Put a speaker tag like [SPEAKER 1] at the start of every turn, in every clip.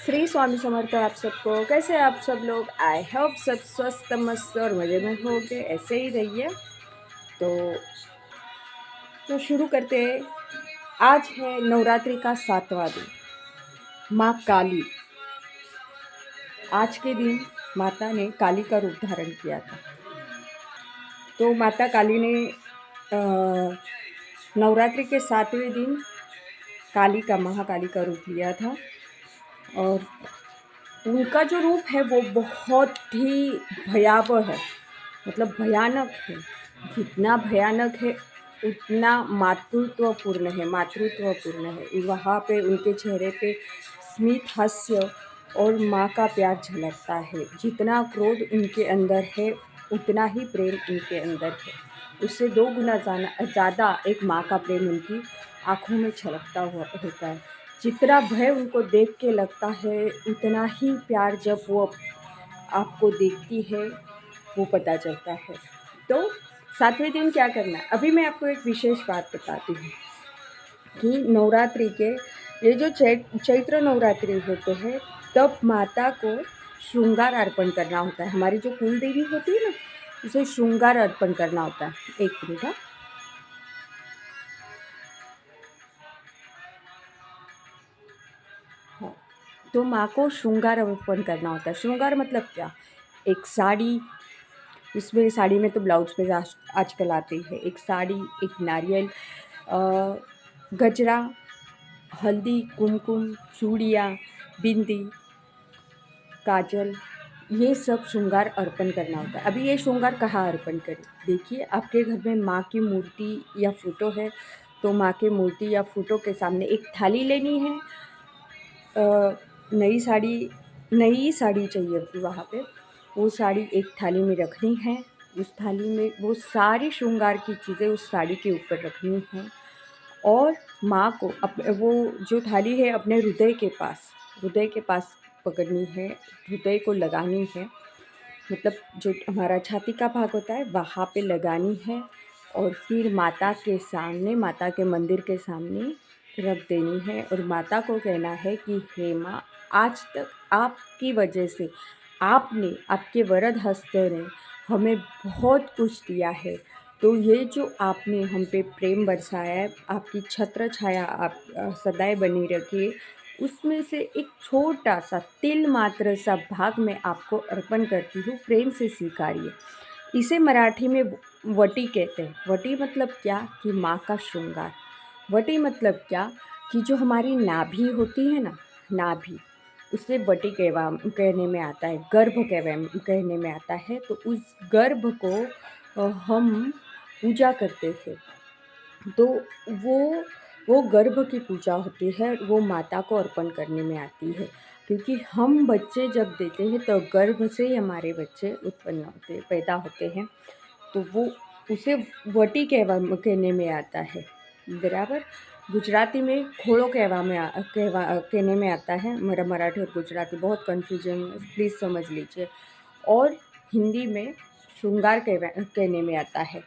[SPEAKER 1] श्री स्वामी समर्थ आप सबको। कैसे हैं आप सब लोग? आई होप सब स्वस्थ मस्त और मज़े में होगे, ऐसे ही रहिए। तो शुरू करते हैं। आज है नवरात्रि का 7वां दिन, माँ काली। आज के दिन माता ने काली का रूप धारण किया था। तो माता काली ने नवरात्रि के 7वें दिन काली का, महाकाली का रूप लिया था। और उनका जो रूप है वो बहुत ही भयावह है, मतलब भयानक है। जितना भयानक है उतना मातृत्वपूर्ण है। वहाँ पे उनके चेहरे पे स्मित हास्य और माँ का प्यार झलकता है। जितना क्रोध उनके अंदर है उतना ही प्रेम उनके अंदर है। उससे 2 गुना ज़्यादा एक माँ का प्रेम उनकी आँखों में छलकता हुआ होता है। जितना भय उनको देख के लगता है उतना ही प्यार जब वो आपको देखती है वो पता चलता है। तो 7वें दिन क्या करना है, अभी मैं आपको एक विशेष बात बताती हूँ कि नवरात्रि के ये जो चैत्र नवरात्रि होते हैं तब माता को श्रृंगार अर्पण करना होता है। हमारी जो कुल देवी होती है ना, उसे श्रृंगार अर्पण करना होता है। एक मिनट। हाँ, तो माँ को श्रृंगार अर्पण करना होता है। श्रृंगार मतलब क्या? एक साड़ी, इसमें साड़ी में तो ब्लाउज पे आजकल आते ही है। एक साड़ी, एक नारियल, गजरा, हल्दी, कुमकुम, चूड़ियाँ, बिंदी, काजल, ये सब श्रृंगार अर्पण करना होता है। अभी ये श्रृंगार कहाँ अर्पण करें? देखिए, आपके घर में माँ की मूर्ति या फ़ोटो है तो माँ की मूर्ति या फ़ोटो के सामने एक थाली लेनी है। नई साड़ी चाहिए वहाँ पे। वो साड़ी एक थाली में रखनी है। उस थाली में वो सारी श्रृंगार की चीज़ें उस साड़ी के ऊपर रखनी है और माँ को वो जो थाली है अपने हृदय के पास पकड़नी है, हृदय को लगानी है। मतलब जो हमारा छाती का भाग होता है वहाँ पे लगानी है और फिर माता के सामने, माता के मंदिर के सामने रख देनी है और माता को कहना है कि हे माँ, आज तक आपकी वजह से, आपके वरद हस्त ने हमें बहुत कुछ दिया है। तो ये जो आपने हम पे प्रेम बरसाया है, आपकी छत्र छाया आप सदैव बनी रखिए। उसमें से एक छोटा-सा तिल मात्र सा भाग मैं आपको अर्पण करती हूँ, प्रेम से स्वीकारिए। इसे मराठी में वटी कहते हैं। वटी मतलब क्या? कि माँ का श्रृंगार। वटी मतलब क्या? कि जो हमारी नाभि होती है ना, नाभि, उसे वटी कहने में आता है, गर्भ कहने में आता है। तो उस गर्भ को हम पूजा करते हैं। तो वो वो गर्भ की पूजा होती है, वो माता को अर्पण करने में आती है। क्योंकि हम बच्चे जब देते हैं तो गर्भ से ही हमारे बच्चे उत्पन्न होते, पैदा होते हैं। तो वो उसे वटी कहने में आता है, बराबर। गुजराती में खोड़ो कहने में आता है। मेरा मराठी और गुजराती बहुत कन्फ्यूजन, प्लीज़ समझ लीजिए। और हिंदी में श्रृंगार कहने में आता है।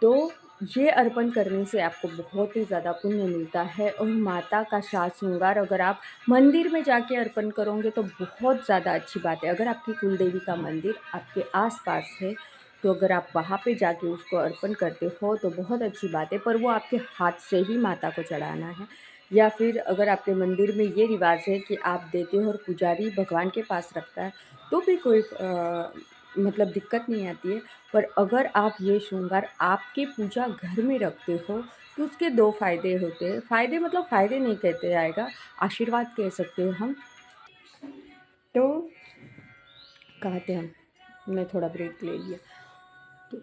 [SPEAKER 1] तो ये अर्पण करने से आपको बहुत ही ज़्यादा पुण्य मिलता है। और माता का साज श्रृंगार अगर आप मंदिर में जाके अर्पण करोगे तो बहुत ज़्यादा अच्छी बात है। अगर आपकी कुलदेवी का मंदिर आपके आसपास है तो अगर आप वहाँ पे जाके उसको अर्पण करते हो तो बहुत अच्छी बात है। पर वो आपके हाथ से ही माता को चढ़ाना है। या फिर अगर आपके मंदिर में ये रिवाज है कि आप देते हो और पुजारी भगवान के पास रखता है तो भी कोई मतलब दिक्कत नहीं आती है। पर अगर आप ये श्रृंगार आपके पूजा घर में रखते हो तो उसके 2 फ़ायदे होते हैं। फ़ायदे मतलब फ़ायदे नहीं कहते जाएगा, आशीर्वाद कह सकते हैं हम। तो कहाँ थे हम? मैं थोड़ा ब्रेक ले लिया। तो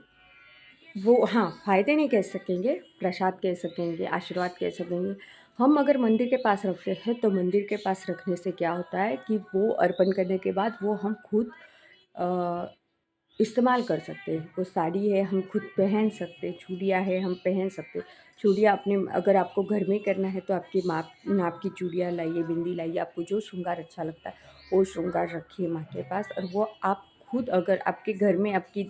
[SPEAKER 1] वो, हाँ, फ़ायदे नहीं कह सकेंगे, प्रसाद कह सकेंगे, आशीर्वाद कह सकेंगे। हम अगर मंदिर के पास रखते हैं तो मंदिर के पास रखने से क्या होता है कि वो अर्पण करने के बाद वो हम खुद अ, इस्तेमाल कर सकते हैं। वो साड़ी है हम खुद पहन सकते, चूड़ियाँ है हम पहन सकते। चूड़ियाँ अपने, अगर आपको घर में करना है तो आपकी नाप की चूड़ियाँ लाइए, बिंदी लाइए, आपको जो श्रृंगार अच्छा लगता है वो श्रृंगार रखिए माँ के पास। और वो आप खुद, अगर आपके घर में आपकी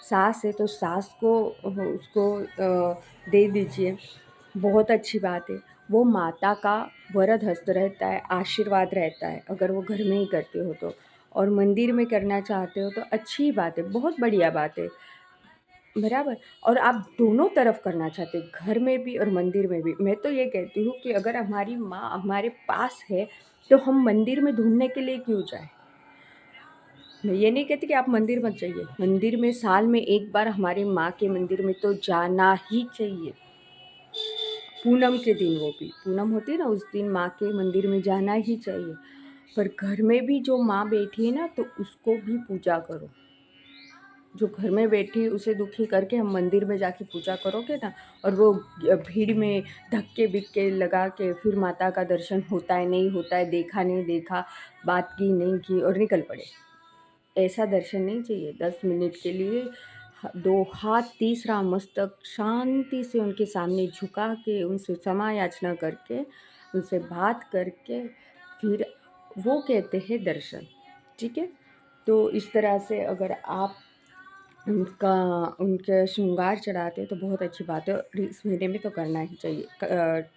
[SPEAKER 1] सास है तो सास को उसको दे दीजिए, बहुत अच्छी बात है। वो माता का वरद हस्त रहता है, आशीर्वाद रहता है अगर वो घर में ही करते हो तो। और मंदिर में करना चाहते हो तो अच्छी बात है, बहुत बढ़िया बात है, बराबर। और आप दोनों तरफ करना चाहते हैं, घर में भी और मंदिर में भी। मैं तो ये कहती हूँ कि अगर हमारी माँ हमारे पास है तो हम मंदिर में ढूंढने के लिए क्यों जाए। मैं ये नहीं कहती कि आप मंदिर मत जाइए, मंदिर में साल में एक बार हमारी माँ के मंदिर में तो जाना ही चाहिए। पूनम के दिन, वो भी पूनम होती है ना, उस दिन माँ के मंदिर में जाना ही चाहिए। पर घर में भी जो माँ बैठी है ना, तो उसको भी पूजा करो। जो घर में बैठी है उसे दुखी करके हम मंदिर में जाके पूजा करोगे ना, और वो भीड़ में धक्के बिक्के लगा के फिर माता का दर्शन होता है नहीं होता है, देखा नहीं देखा, बात की नहीं की और निकल पड़े, ऐसा दर्शन नहीं चाहिए। 10 मिनट के लिए दो हाथ, तीसरा मस्तक शांति से उनके सामने झुका के उनसे क्षमा याचना करके उनसे बात करके फिर वो कहते हैं दर्शन। ठीक है, तो इस तरह से अगर आप उनका उनके श्रृंगार चढ़ाते हैं तो बहुत अच्छी बात है, और इस महीने में तो करना ही चाहिए,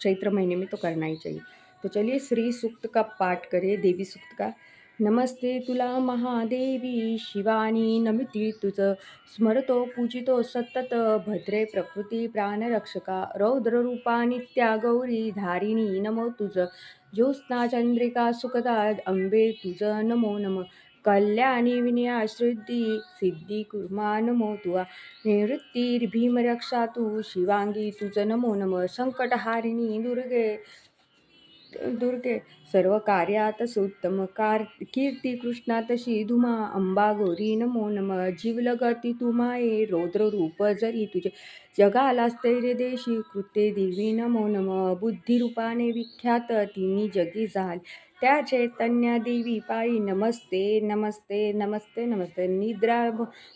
[SPEAKER 1] चैत्र महीने में तो करना ही चाहिए। तो चलिए श्री सूक्त का पाठ करें, देवी सूक्त का। नमस्ते तुला महादेवी शिवानी, नमिती तुझ स्मरतो पूजितो सतत, भद्रे प्रकृती प्राणरक्षका, रौद्ररूपा नित्या गौरी धारिणी नमो तुझ, ज्योत्स्ना चंद्रिका सुखदा अंबे तुझ नमो नम, कल्याणी विनयाश्रुद्धी सिद्धी कुर्मा नमो तुआ, निवृत्तिर्भीमरक्षा तू शिवांगी तुझ नमो नम, संकटहारिणी दुर्गे सर्व कार्यात सुत्तम कीर्ती कृष्णा तशी धुमा, अंबा गौरी नमो नम, जीवलगती तू माये रौद्र रूप जरी तुझे, जगाला स्थैर्य देशी कृते देवी नमो नम, बुद्धिरूपाने विख्यात तिन्ही जगी झाल, त्या चैतन्या देवी पायी नमस्ते नमस्ते नमस्ते नमस्ते, निद्रा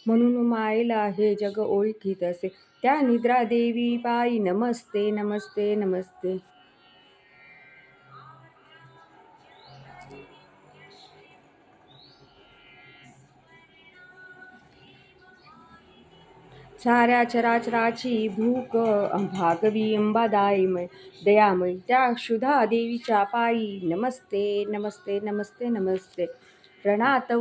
[SPEAKER 1] म्हणून मायला हे जग ओळखीत असे, त्या निद्रा देवी पायी नमस्ते नमस्ते नमस्ते। साऱ्या चराचराची भूक भागवी अंबादायीमय दयामय, त्या क्षुधा देवीच्या पायी नमस्ते नमस्ते नमस्ते नमस्ते, रणात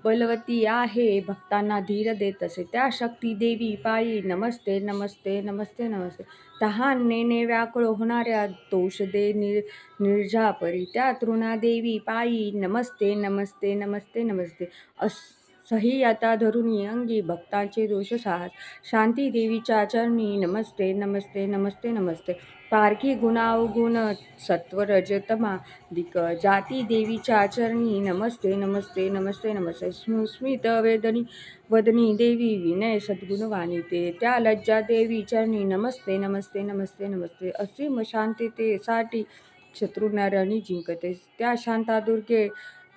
[SPEAKER 1] बलवती आहे भक्तांना धीर देत असे, त्या शक्ती देवी पायी नमस्ते नमस्ते नमस्ते नमस्ते, तहानेने व्याकुळ होणाऱ्या तोषदे निर्जापरी, त्या तृणादेवी पायी नमस्ते नमस्ते नमस्ते नमस्ते, सह्यता धरुणी अंगी भक्तांचे दोष साहस, शांती देवीच्या चरणी नमस्ते नमस्ते नमस्ते नमस्ते, पारखी गुणावगुण सत्व रजतमा दिक, जाती देवीच्या चरणी नमस्ते नमस्ते नमस्ते नमस्ते, स्मित वेदनी वदनी देवी विनय सद्गुण वाणीते, त्या लज्जा देवी चरणी नमस्ते नमस्ते नमस्ते नमस्ते, असीम शांततेसाठी शत्रुनारायणी जिंकते, त्या शांता दुर्गे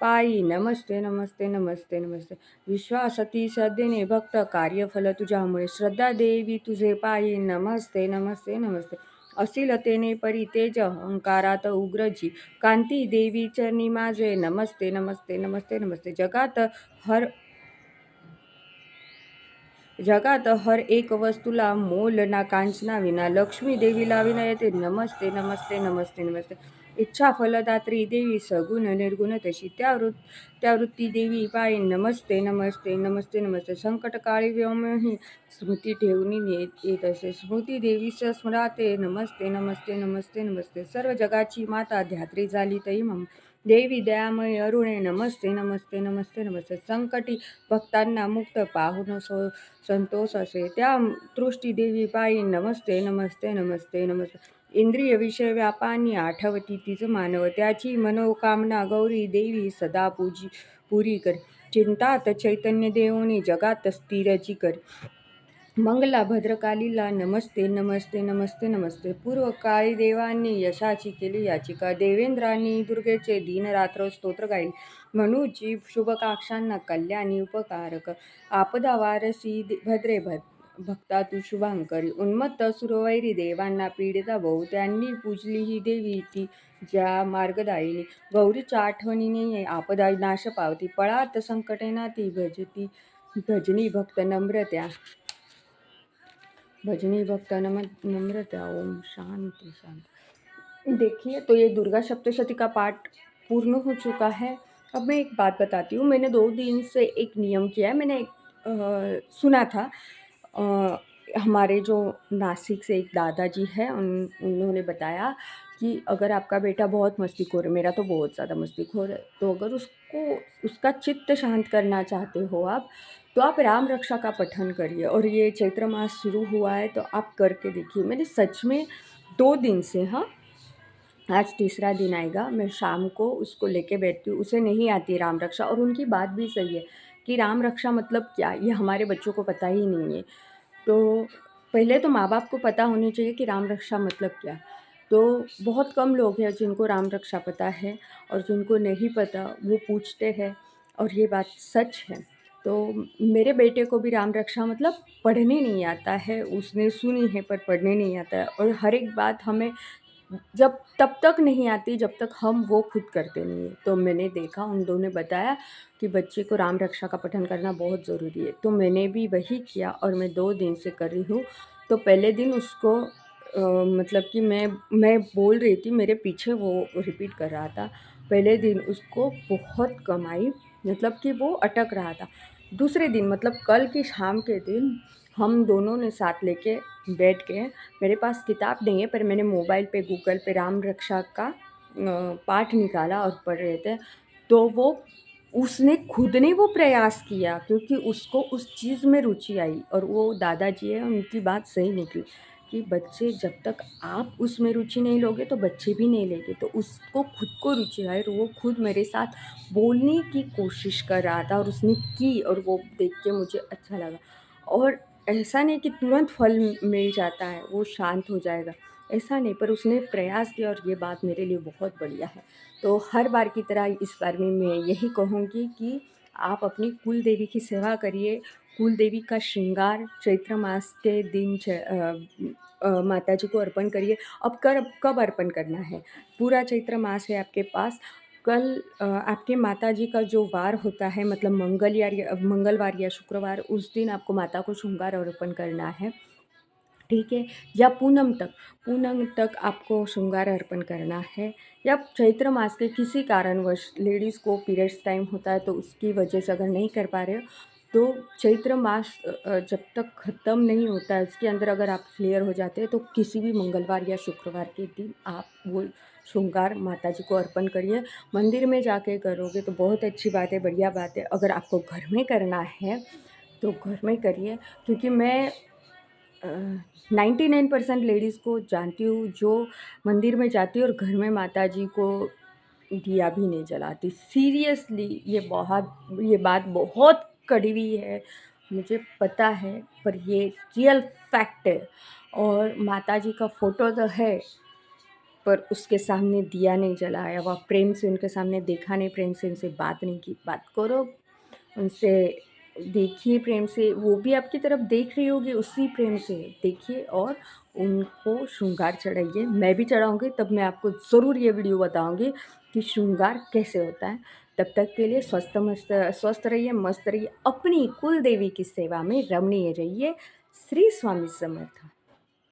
[SPEAKER 1] पायी नमस्ते नमस्ते नमस्ते नमस्ते, विश्वासती श्रद्धेने भक्त कार्यफल तुझ्यामुळे, श्रद्धा देवी तुझे पायी नमस्ते नमस्ते नमस्ते, असिलतेने परितेज अहंकारात उग्रजी, कांती देवी चरणी माझे नमस्ते नमस्ते नमस्ते नमस्ते, जगात हर एक वस्तूला मोल ना कांचना विना, लक्ष्मी देवीला विनयते नमस्ते नमस्ते नमस्ते नमस्ते, इच्छा फलदात्री देवी सगुण निर्गुण तशी, त्या वृत्ती देवी पायी नमस्ते नमस्ते नमस्ते नमस्ते, संकटकाळी व्योमही स्मृती ठेवून येत असे, स्मृती देवीस स्मराते नमस्ते नमस्ते नमस्ते नमस्ते, सर्व जगाची माता ध्यात्री झाली तई मम, देवी दयामय अरुणे नमस्ते नमस्ते नमस्ते नमस्ते, संकटी भक्तांना मुक्त पाहून संतोष असे, त्या तृष्टी देवी पायी नमस्ते नमस्ते नमस्ते नमस्ते, इंद्रिय विषय व्यापानी आठवती तिच मानव, त्याची मनोकामना गौरी देवी सदा पुरी कर, चिंतात चैतन्य देवनी जगात स्थिरची कर, मंगला भद्रकालीला नमस्ते नमस्ते नमस्ते नमस्ते, पूर्व काळी देवांनी यशाची केली याचिका, देवेंद्रांनी दुर्गेचे दिनरात्र स्तोत्र गायले, म्हणूची शुभकाक्षांना कल्याणी उपकारक, आपदा वारसी भद्रे भक्ता तू शुभांकरी, उन्मत्त सुरवैरी देवांना पीडिता बहु, त्यांनी पूजली ही देवी ती ज्या मार्गदायिनी, गौरीच्या आठवणीने आपदा नाश पावती, पळात संकटेना ती भजनी भक्त नम्रत्या नम्रता। ओम शांती शांती। देखिए, तो ये दुर्गा सप्तशती का पाठ पूर्ण हो चुका है। अब मैं एक बात बताती हूँ, मैंने 2 दिन से एक नियम किया है, मैंने सुना था अ, हमारे जो नासिक से एक दादाजी हैं, उन्होंने बताया कि अगर आपका बेटा बहुत मस्तीखोर है, मेरा तो बहुत ज़्यादा मस्तीखोर है, तो अगर उसका चित्त शांत करना चाहते हो आप, तो आप राम रक्षा का पठन करिए और ये चैत्र मास शुरू हुआ है, तो आप करके देखिए। मैंने सच में 2 दिन से, हाँ, आज तीसरा दिन आएगा, मैं शाम को उसको लेके बैठती हूँ, उसे नहीं आती राम रक्षा और उनकी बात भी सही है कि राम रक्षा मतलब क्या, ये हमारे बच्चों को पता ही नहीं है। तो पहले तो माँ-बाप को पता होनी चाहिए कि राम रक्षा मतलब क्या। तो बहुत कम लोग हैं जिनको राम रक्षा पता है और जिनको नहीं पता वो पूछते हैं और ये बात सच है। तो मेरे बेटे को भी राम रक्षा मतलब पढ़ने नहीं आता है, उसने सुनी है पर पढ़ने नहीं आता है और हर एक बात हमें जब तब तक नहीं आती जब तक हम वो खुद करते नहीं हैं। तो मैंने देखा उन दोनों ने बताया कि बच्चे को राम रक्षा का पठन करना बहुत ज़रूरी है। तो मैंने भी वही किया और मैं 2 दिन से कर रही हूँ। तो पहले दिन उसको मतलब कि मैं बोल रही थी, मेरे पीछे वो रिपीट कर रहा था। पहले दिन उसको बहुत कम आई, मतलब कि वो अटक रहा था। दूसरे दिन मतलब कल की शाम के दिन हम दोनों ने साथ लेके बैठ के, मेरे पास किताब नहीं है पर मैंने मोबाइल पे गूगल पे राम रक्षा का पाठ निकाला और पढ़ रहे थे। तो वो उसने खुद ने वो प्रयास किया क्योंकि उसको उस चीज़ में रुचि आई और वो दादाजी हैं, उनकी बात सही निकली कि बच्चे जब तक आप उसमें रुचि नहीं लोगे तो बच्चे भी नहीं लेंगे। तो उसको खुद को रुचि आई और वो खुद मेरे साथ बोलने की कोशिश कर रहा था और उसने की और वो देख के मुझे अच्छा लगा। और ऐसा नहीं कि तुरंत फल मिल जाता है, वो शांत हो जाएगा, ऐसा नहीं, पर उसने प्रयास किया और ये बात मेरे लिए बहुत बढ़िया है। तो हर बार की तरह इस बार भी मैं यही कहूँगी कि आप अपनी कुल देवी की सेवा करिए। कुल देवी का श्रृंगार चैत्र मास के दिन माता जी को अर्पण करिए। अब कब अर्पण करना है? पूरा चैत्र मास है आपके पास। कल आपके माताजी का जो वार होता है मतलब मंगलवार या शुक्रवार, उस दिन आपको माता को श्रृंगार अर्पण करना है, ठीक है? या पूनम तक आपको श्रृंगार अर्पण करना है या चैत्र मास के किसी कारणवश लेडीज़ को पीरियड्स टाइम होता है तो उसकी वजह से अगर नहीं कर पा रहे हो, तो चैत्र मास जब तक ख़त्म नहीं होता है उसके अंदर अगर आप क्लियर हो जाते हैं तो किसी भी मंगलवार या शुक्रवार के दिन आप वो श्रृंगार माता जी को अर्पण करिए। मंदिर में जाके करोगे तो बहुत अच्छी बात है, बढ़िया बात है। अगर आपको घर में करना है तो घर में करिए, क्योंकि मैं 99% लेडीज़ को जानती हूँ जो मंदिर में जाती है और घर में माता जी को दिया भी नहीं जलाती। सीरियसली ये बात बहुत कड़वी है, मुझे पता है, पर ये रियल फैक्ट है। और माता जी का फ़ोटो तो है पर उसके सामने दिया नहीं जलाया, वह प्रेम से उनके सामने देखा नहीं, प्रेम से उनसे बात नहीं की। बात करो उनसे, देखिए प्रेम से, वो भी आपकी तरफ देख रही होगी, उसी प्रेम से देखिए और उनको श्रृंगार चढ़ाइए। मैं भी चढ़ाऊँगी, तब मैं आपको ज़रूर ये वीडियो बताऊँगी कि श्रृंगार कैसे होता है। तब तक के लिए स्वस्थ रहिए, मस्त रहिए, अपनी कुल देवी की सेवा में रमणीय रहिए। श्री स्वामी समर्थ।